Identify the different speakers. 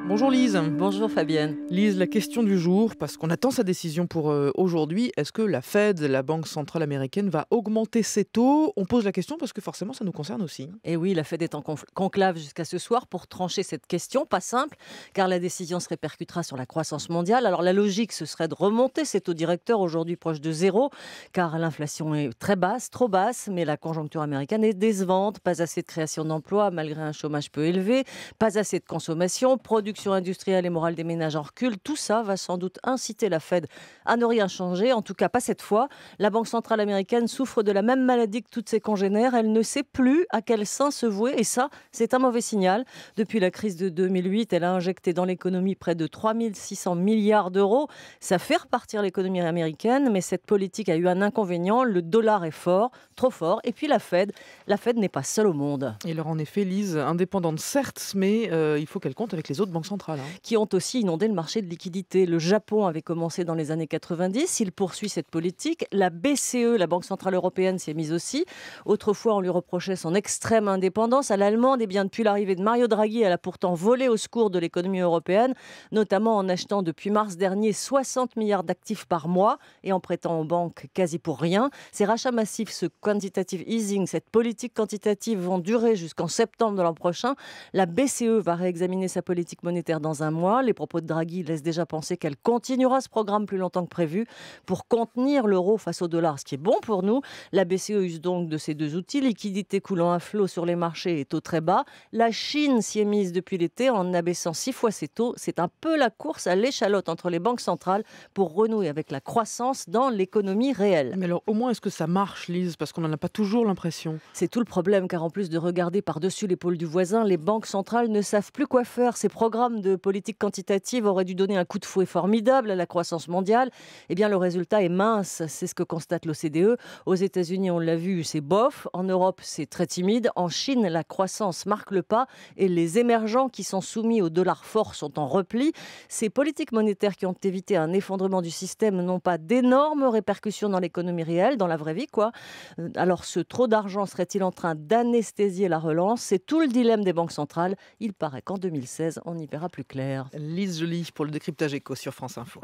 Speaker 1: Bonjour Lise.
Speaker 2: Bonjour Fabienne.
Speaker 1: Lise, la question du jour, parce qu'on attend sa décision pour aujourd'hui, est-ce que la Fed, la Banque centrale américaine, va augmenter ses taux? On pose la question parce que forcément ça nous concerne aussi.
Speaker 2: Et oui, la Fed est en conclave jusqu'à ce soir pour trancher cette question, pas simple, car la décision se répercutera sur la croissance mondiale. Alors la logique, ce serait de remonter ces taux directeurs aujourd'hui proches de zéro, car l'inflation est très basse, trop basse, mais la conjoncture américaine est décevante, pas assez de création d'emplois malgré un chômage peu élevé, pas assez de consommation, production industrielle et morale des ménages en recul. Tout ça va sans doute inciter la Fed à ne rien changer, en tout cas pas cette fois. La Banque centrale américaine souffre de la même maladie que toutes ses congénères. Elle ne sait plus à quel sein se vouer et ça, c'est un mauvais signal. Depuis la crise de 2008, elle a injecté dans l'économie près de 3600 milliards d'euros. Ça fait repartir l'économie américaine, mais cette politique a eu un inconvénient. Le dollar est fort, trop fort. Et puis la Fed n'est pas seule au monde.
Speaker 1: Et alors en effet, Lise, indépendante certes, mais il faut qu'elle compte avec les autres banques centrales.
Speaker 2: Qui ont aussi inondé le marché de liquidités. Le Japon avait commencé dans les années 90, il poursuit cette politique. La BCE, la Banque centrale européenne, s'y est mise aussi. Autrefois, on lui reprochait son extrême indépendance. À l'allemande, et bien depuis l'arrivée de Mario Draghi, elle a pourtant volé au secours de l'économie européenne, notamment en achetant depuis mars dernier 60 milliards d'actifs par mois et en prêtant aux banques quasi pour rien. Ces rachats massifs, ce quantitative easing, cette politique quantitative vont durer jusqu'en septembre de l'an prochain. La BCE va réexaminer sa politique monétaire dans un mois. Les propos de Draghi laissent déjà penser qu'elle continuera ce programme plus longtemps que prévu pour contenir l'euro face au dollar, ce qui est bon pour nous. La BCE use donc de ces deux outils, liquidité coulant à flot sur les marchés et taux très bas. La Chine s'y est mise depuis l'été en abaissant 6 fois ses taux. C'est un peu la course à l'échalote entre les banques centrales pour renouer avec la croissance dans l'économie réelle.
Speaker 1: Mais alors au moins, est-ce que ça marche, Lise? Parce qu'on n'en a pas toujours l'impression.
Speaker 2: C'est tout le problème, car en plus de regarder par-dessus l'épaule du voisin, les banques centrales ne savent plus quoi faire. Ces programmes de politique quantitative auraient dû donner un coup de fouet formidable à la croissance mondiale. Eh bien, le résultat est mince, c'est ce que constate l'OCDE. Aux États-Unis, on l'a vu, c'est bof. En Europe, c'est très timide. En Chine, la croissance marque le pas et les émergents qui sont soumis au dollar fort sont en repli. Ces politiques monétaires qui ont évité un effondrement du système n'ont pas d'énormes répercussions dans l'économie réelle, dans la vraie vie, quoi. Alors, ce trop d'argent serait-il en train d'anesthésier la relance? C'est tout le dilemme des banques centrales. Il paraît qu'en 2016, on y verra plus clair.
Speaker 1: Lise Joly pour le décryptage éco sur France Info.